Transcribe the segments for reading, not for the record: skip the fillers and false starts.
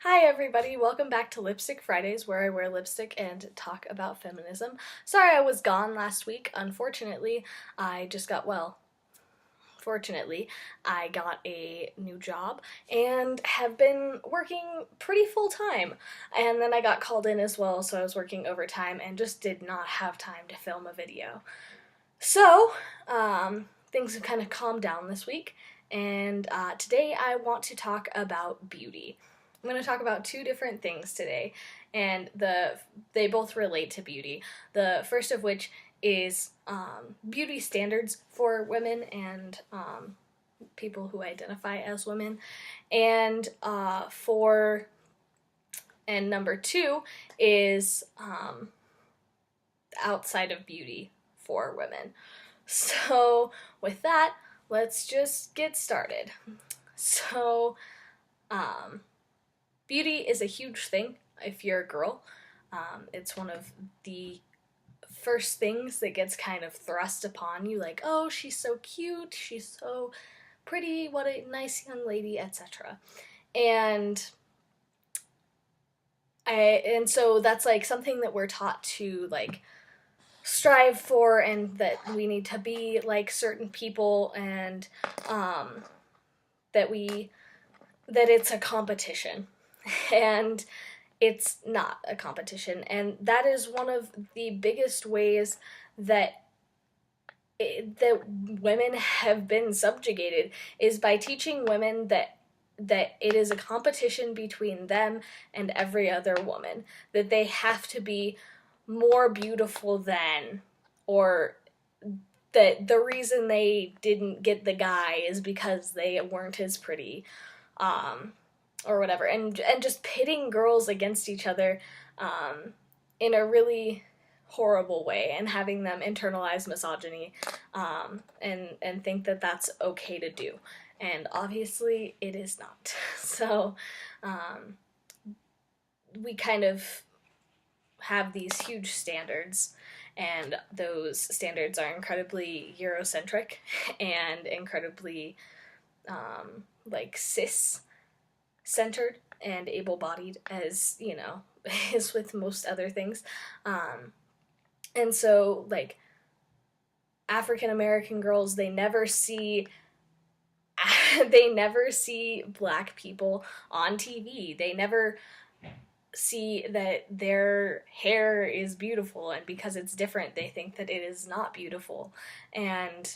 Hi everybody, welcome back to Lipstick Fridays, where I wear lipstick and talk about feminism. Sorry I was gone last week. Unfortunately, I just got, well, fortunately, I got a new job and have been working pretty full time. And then I got called in as well, so I was working overtime and just did not have time to film a video. So, things have kind of calmed down this week, and today I want to talk about beauty. I'm going to talk about two different things today, and they both relate to beauty. The first of which is beauty standards for women and people who identify as women, and number two is outside of beauty for women. So with that, let's just get started. So, beauty is a huge thing if you're a girl. It's one of the first things that gets kind of thrust upon you, like, oh, she's so cute, she's so pretty, what a nice young lady, etc. And so that's like something that we're taught to like strive for, and that we need to be like certain people, and that it's a competition. And it's not a competition, and that is one of the biggest ways that women have been subjugated, is by teaching women that it is a competition between them and every other woman, that they have to be more beautiful than, or that the reason they didn't get the guy is because they weren't as pretty, or whatever, and just pitting girls against each other in a really horrible way, and having them internalize misogyny, and think that that's okay to do, and obviously it is not. So we kind of have these huge standards, and those standards are incredibly Eurocentric and incredibly like cis-centered and able-bodied, as you know, is with most other things. And so, like, African American girls, they never see black people on TV. They never see that their hair is beautiful, and because it's different, they think that it is not beautiful. And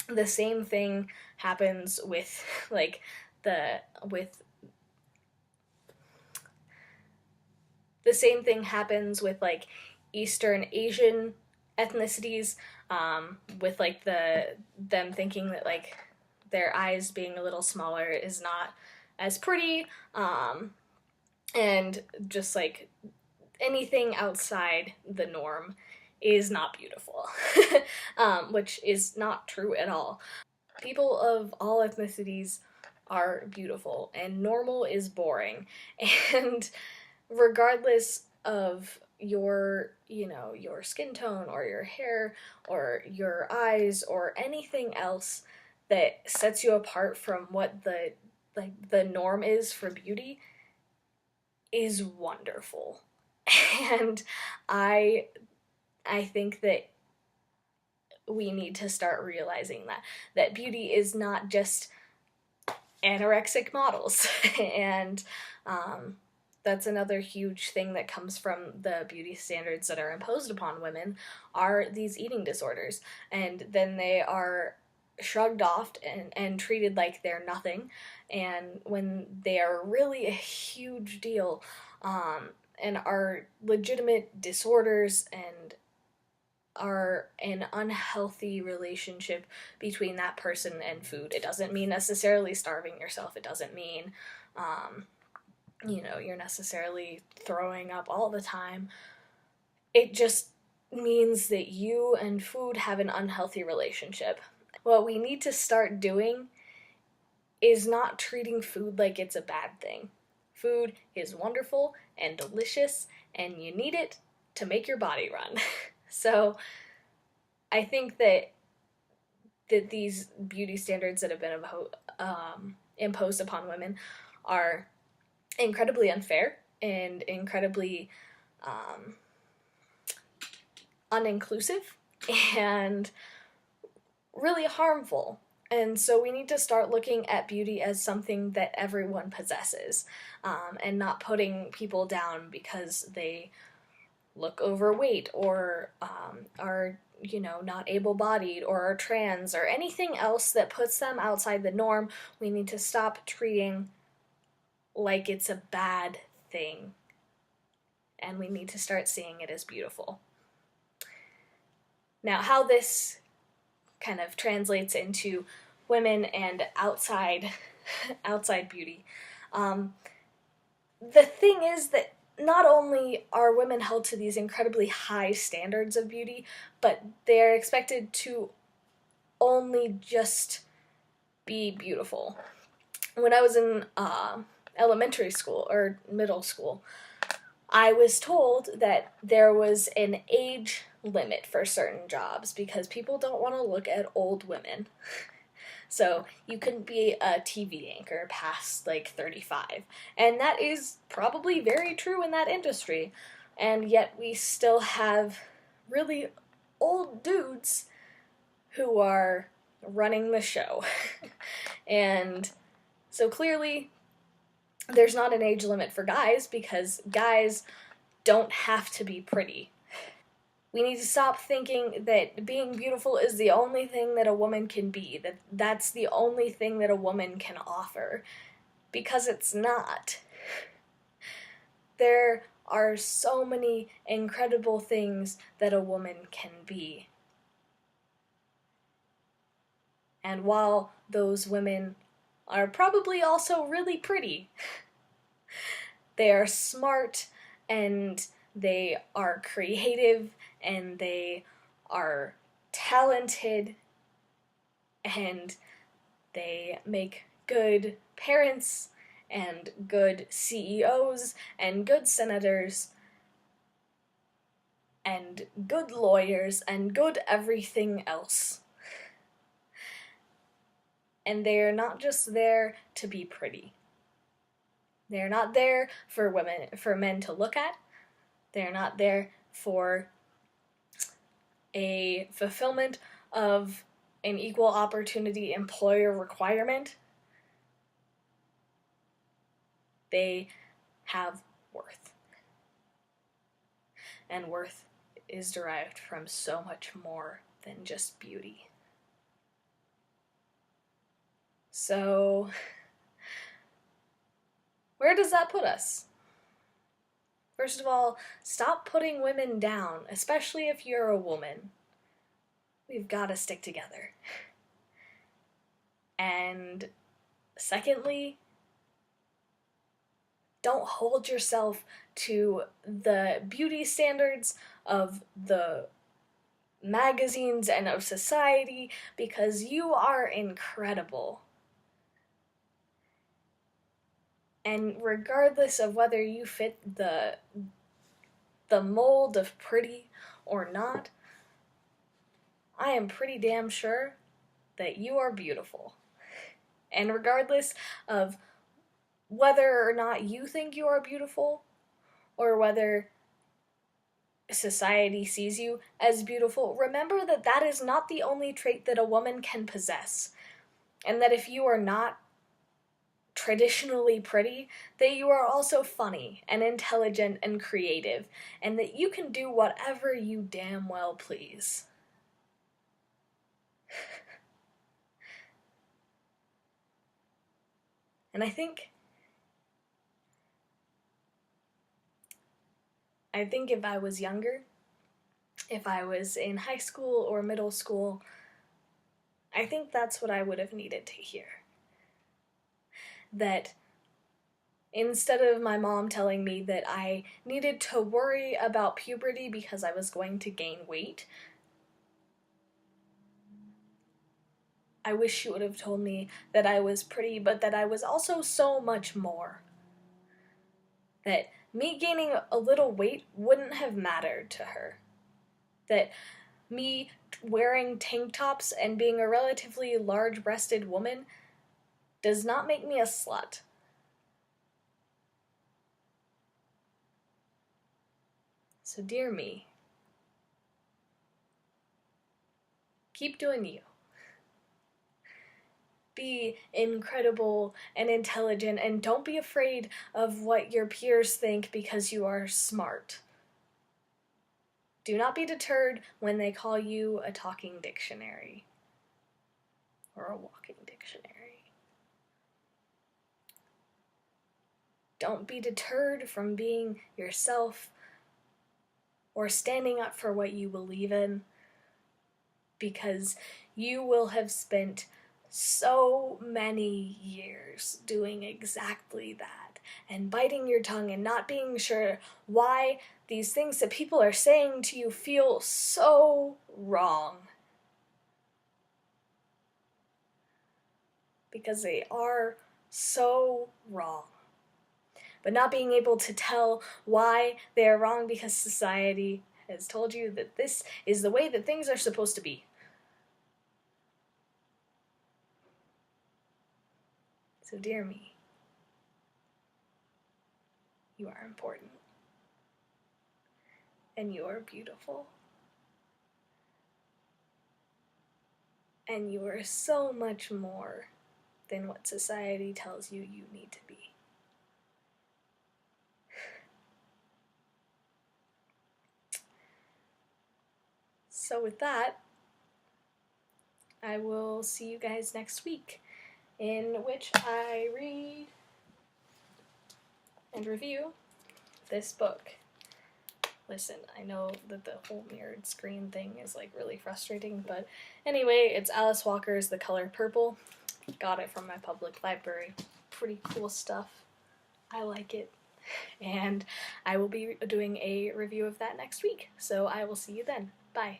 the same thing happens with like the same thing happens with like Eastern Asian ethnicities, with like them thinking that like their eyes being a little smaller is not as pretty, and just like anything outside the norm is not beautiful, which is not true at all. People of all ethnicities are beautiful, and normal is boring. And regardless of your skin tone or your hair or your eyes or anything else that sets you apart from what the norm is for beauty, is wonderful. And I think that we need to start realizing that beauty is not just anorexic models. And that's another huge thing that comes from the beauty standards that are imposed upon women, are these eating disorders, and then they are shrugged off and treated like they're nothing, and when they are really a huge deal, and are legitimate disorders, and are an unhealthy relationship between that person and food. It doesn't mean necessarily starving yourself. It doesn't mean you're necessarily throwing up all the time. It just means that you and food have an unhealthy relationship. What we need to start doing is not treating food like it's a bad thing. Food is wonderful and delicious, and you need it to make your body run. So I think that these beauty standards that have been imposed upon women are incredibly unfair and incredibly uninclusive and really harmful. And so we need to start looking at beauty as something that everyone possesses, and not putting people down because they look overweight or are, not able bodied or are trans or anything else that puts them outside the norm. We need to stop treating like it's a bad thing, and we need to start seeing it as beautiful. Now, how this kind of translates into women and outside beauty. The thing is that not only are women held to these incredibly high standards of beauty, but they're expected to only just be beautiful. When I was in elementary school or middle school, I was told that there was an age limit for certain jobs because people don't want to look at old women. So you couldn't be a TV anchor past like 35. And that is probably very true in that industry. And yet we still have really old dudes who are running the show. And so clearly there's not an age limit for guys because guys don't have to be pretty. We need to stop thinking that being beautiful is the only thing that a woman can be, that that's the only thing that a woman can offer, because it's not. There are so many incredible things that a woman can be. And while those women are probably also really pretty, they are smart and they are creative and they are talented and they make good parents and good CEOs and good senators and good lawyers and good everything else. And they're not just there to be pretty. They're not there for men to look at. They're not there for a fulfillment of an equal opportunity employer requirement. They have worth. And worth is derived from so much more than just beauty. So, where does that put us? First of all, stop putting women down, especially if you're a woman. We've got to stick together. And secondly, don't hold yourself to the beauty standards of the magazines and of society, because you are incredible. And regardless of whether you fit the mold of pretty or not, I am pretty damn sure that you are beautiful. And regardless of whether or not you think you are beautiful, or whether society sees you as beautiful, remember that that is not the only trait that a woman can possess. And that if you are not traditionally pretty, that you are also funny and intelligent and creative, and that you can do whatever you damn well please. And I think if I was younger, if I was in high school or middle school, I think that's what I would have needed to hear. That instead of my mom telling me that I needed to worry about puberty because I was going to gain weight, I wish she would have told me that I was pretty, but that I was also so much more. That me gaining a little weight wouldn't have mattered to her. That me wearing tank tops and being a relatively large-breasted woman does not make me a slut. So dear me, keep doing you. Be incredible and intelligent, and don't be afraid of what your peers think because you are smart. Do not be deterred when they call you a talking dictionary or a walking dictionary. Don't be deterred from being yourself or standing up for what you believe in, because you will have spent so many years doing exactly that and biting your tongue and not being sure why these things that people are saying to you feel so wrong. Because they are so wrong. But not being able to tell why they are wrong because society has told you that this is the way that things are supposed to be. So dear me, you are important. And you are beautiful. And you are so much more than what society tells you you need to be. So with that, I will see you guys next week, in which I read and review this book. Listen, I know that the whole mirrored screen thing is like really frustrating, but anyway, it's Alice Walker's The Color Purple. Got it from my public library. Pretty cool stuff. I like it. And I will be doing a review of that next week, so I will see you then. Bye.